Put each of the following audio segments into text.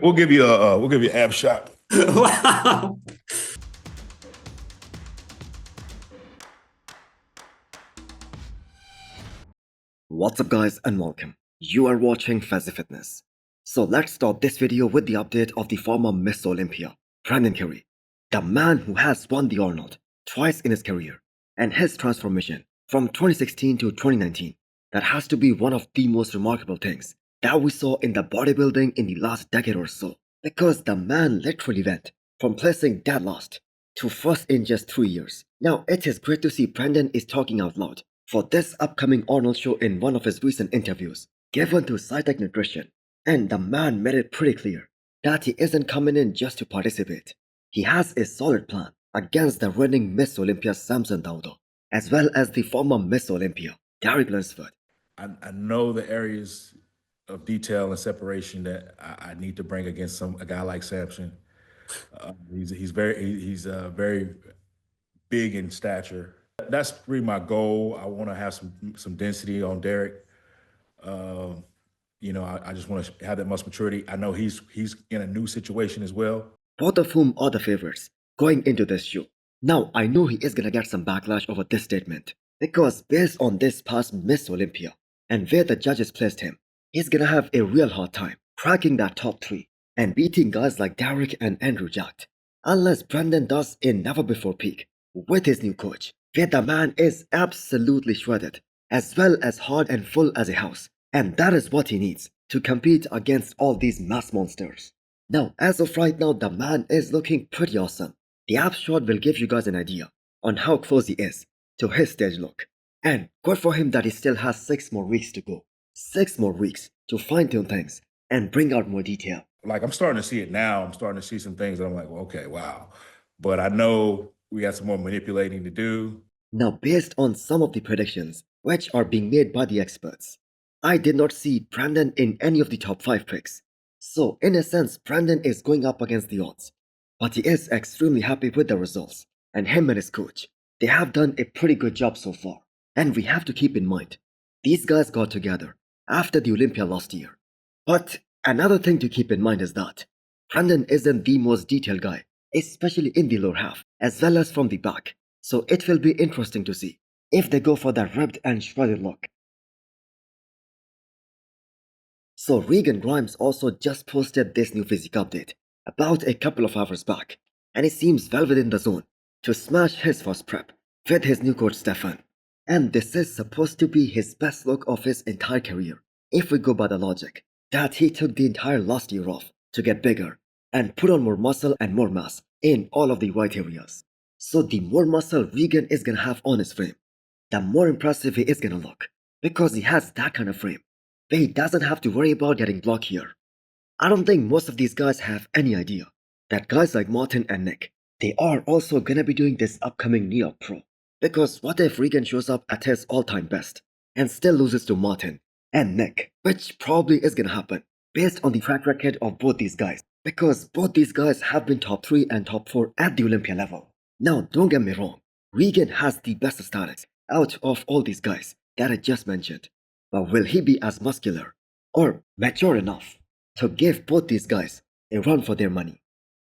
We'll give you an ab shot. Wow. What's up guys and welcome. You are watching Fazi Fitness. So let's start this video with the update of the former Miss Olympia, Brandon Curry, the man who has won the Arnold twice in his career, and his transformation from 2016 to 2019. That has to be one of the most remarkable things that we saw in the bodybuilding in the last decade or so, because the man literally went from placing dead last to first in just 3 years. Now it is great to see Brandon is talking out loud for this upcoming Arnold show in one of his recent interviews given to SciTech Nutrition, and the man made it pretty clear that he isn't coming in just to participate. He has a solid plan against the reigning Miss Olympia Samson Dauda, as well as the former Miss Olympia Derek Lunsford. I know the areas of detail and separation that I need to bring against a guy like Samson. He's very big in stature. That's really my goal. I want to have some density on Derek. I just want to have that muscle maturity. I know he's in a new situation as well. Both of whom are the favorites going into this show. Now I know he is gonna get some backlash over this statement, because based on this past Miss Olympia and where the judges placed him, he's gonna have a real hard time cracking that top 3 and beating guys like Derek and Andrew Jacked, unless Brandon does a never before peak with his new coach, where the man is absolutely shredded, as well as hard and full as a house, and that is what he needs to compete against all these mass monsters. Now, as of right now, the man is looking pretty awesome. The ab shot will give you guys an idea on how close he is to his stage look. And good for him that he still has 6 more weeks to go. 6 more weeks to fine tune things and bring out more detail. Like, I'm starting to see it now. I'm starting to see some things that I'm like, well, okay, wow. But I know we got some more manipulating to do. Now, based on some of the predictions which are being made by the experts, I did not see Brandon in any of the top 5 picks. So, in a sense, Brandon is going up against the odds. But he is extremely happy with the results, and him and his coach, they have done a pretty good job so far. And we have to keep in mind, these guys got together after the Olympia last year. But another thing to keep in mind is that Brandon isn't the most detailed guy, especially in the lower half, as well as from the back. So it will be interesting to see if they go for that ripped and shredded look. So Regan Grimes also just posted this new physique update about a couple of hours back, and he seems well within the zone to smash his first prep with his new coach Stefan. And this is supposed to be his best look of his entire career, if we go by the logic that he took the entire last year off to get bigger and put on more muscle and more mass in all of the right areas. So the more muscle Regan is gonna have on his frame, the more impressive he is gonna look, because he has that kind of frame where he doesn't have to worry about getting blocked here. I don't think most of these guys have any idea that guys like Martin and Nick, they are also gonna be doing this upcoming New York Pro. Because what if Regan shows up at his all-time best and still loses to Martin and Nick, which probably is gonna happen based on the track record of both these guys, because both these guys have been top 3 and top 4 at the Olympia level. Now, don't get me wrong, Regan has the best statics out of all these guys that I just mentioned. But will he be as muscular or mature enough to give both these guys a run for their money?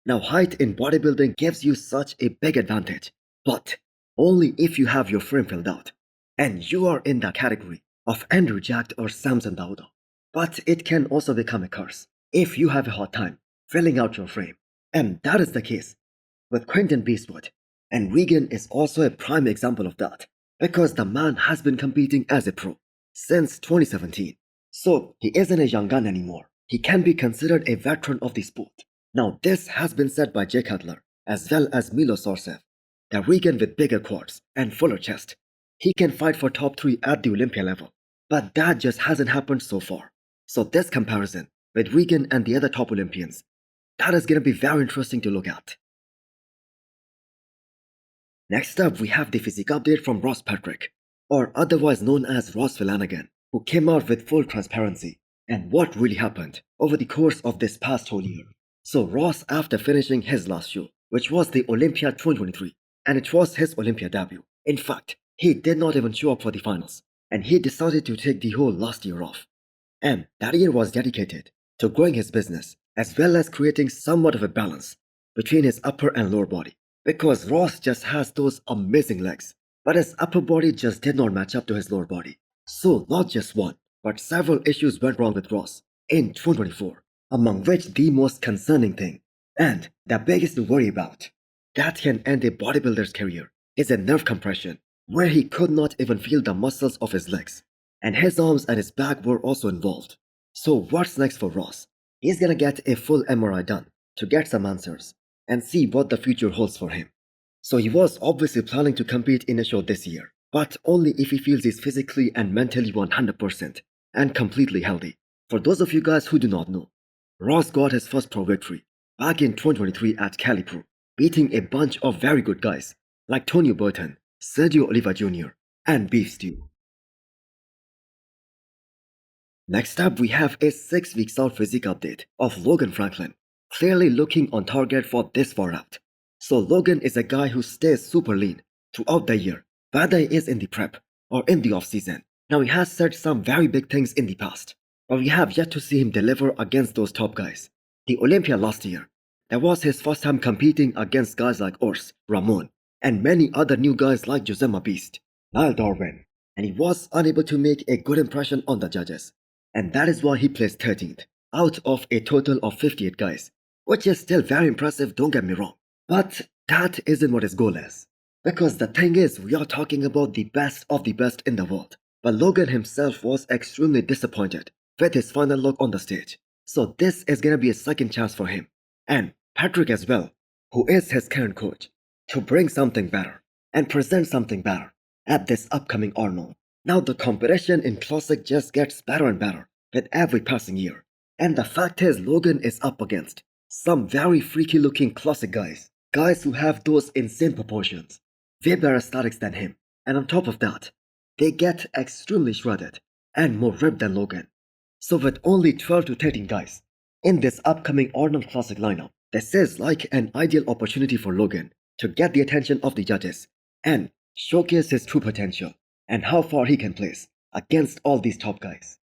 Now, height in bodybuilding gives you such a big advantage, but only if you have your frame filled out, and you are in that category of Andrew Jacked or Samson Dauda. But it can also become a curse if you have a hard time filling out your frame, and that is the case with Quentin Beastwood, and Regan is also a prime example of that, because the man has been competing as a pro since 2017. So he isn't a young gun anymore. He can be considered a veteran of the sport. Now this has been said by Jay Cutler as well as Milo Sorsev, that Regan with bigger quads and fuller chest, he can fight for top 3 at the Olympia level. But that just hasn't happened so far. So this comparison with Regan and the other top Olympians, that is gonna be very interesting to look at. Next up, we have the physique update from Ross Patrick, or otherwise known as Ross Flanagan, who came out with full transparency and what really happened over the course of this past whole year. So Ross, after finishing his last show, which was the Olympia 2023, and it was his Olympia debut. In fact, he did not even show up for the finals, and he decided to take the whole last year off. And that year was dedicated to growing his business as well as creating somewhat of a balance between his upper and lower body. Because Ross just has those amazing legs, but his upper body just did not match up to his lower body. So not just one, but several issues went wrong with Ross in 2024, among which the most concerning thing, and the biggest to worry about, that can end a bodybuilder's career, is a nerve compression, where he could not even feel the muscles of his legs, and his arms and his back were also involved. So what's next for Ross? He's gonna get a full MRI done to get some answers and see what the future holds for him. So he was obviously planning to compete in a show this year, but only if he feels he's physically and mentally 100% and completely healthy. For those of you guys who do not know, Ross got his first pro victory back in 2023 at Cali Pro, beating a bunch of very good guys like Tony Burton, Sergio Oliva Jr., and Beef Stew. Next up, we have a 6 weeks out physique update of Logan Franklin, clearly looking on target for this far out. So Logan is a guy who stays super lean throughout the year, whether he is in the prep or in the off season. Now he has said some very big things in the past, but we have yet to see him deliver against those top guys. The Olympia last year, that was his first time competing against guys like Urs, Ramon, and many other new guys like Josema Beast, Niall Darwin, and he was unable to make a good impression on the judges. And that is why he placed 13th out of a total of 58 guys, which is still very impressive, don't get me wrong. But that isn't what his goal is. Because the thing is, we are talking about the best of the best in the world. But Logan himself was extremely disappointed with his final look on the stage. So this is gonna be a second chance for him, and Patrick as well, who is his current coach, to bring something better and present something better at this upcoming Arnold. Now the competition in Classic just gets better and better with every passing year. And the fact is, Logan is up against some very freaky looking Classic guys. Guys who have those insane proportions, way better aesthetics than him. And on top of that, they get extremely shredded and more ripped than Logan. So with only 12 to 13 guys in this upcoming Arnold Classic lineup, this is like an ideal opportunity for Logan to get the attention of the judges and showcase his true potential and how far he can place against all these top guys.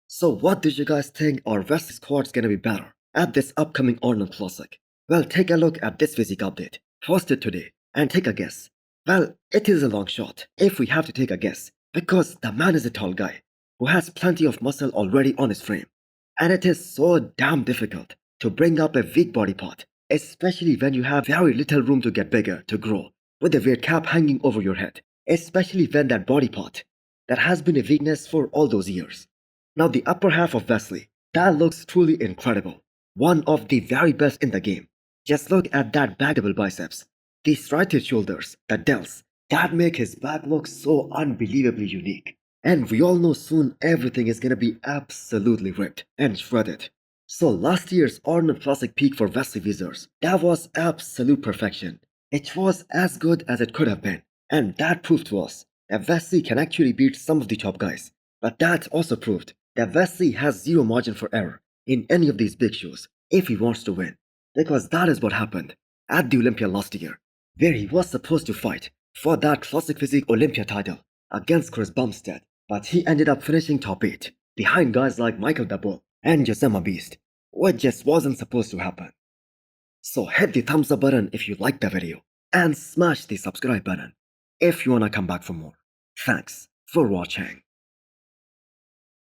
So what did you guys think our Wesley squad's gonna be better at this upcoming Arnold Classic? Well, take a look at this physique update posted today and take a guess. Well, it is a long shot if we have to take a guess, because the man is a tall guy who has plenty of muscle already on his frame, and it is so damn difficult to bring up a weak body part, especially when you have very little room to get bigger, to grow, with a weight cap hanging over your head, especially when that body part that has been a weakness for all those years. Now the upper half of Wesley, that looks truly incredible, one of the very best in the game. Just look at that back double biceps, the striated shoulders, the delts, that make his back look so unbelievably unique. And we all know soon everything is gonna be absolutely ripped and shredded. So last year's Arnold Classic peak for Wesley Wizards, that was absolute perfection. It was as good as it could have been. And that proved to us that Wesley can actually beat some of the top guys. But that also proved that Wesley has zero margin for error in any of these big shows if he wants to win. Because that is what happened at the Olympia last year, where he was supposed to fight for that Classic Physique Olympia title against Chris Bumstead. But he ended up finishing top 8, behind guys like Michael the Bull and Josema Beast, which just wasn't supposed to happen. So hit the thumbs up button if you liked the video, and smash the subscribe button if you wanna come back for more. Thanks for watching.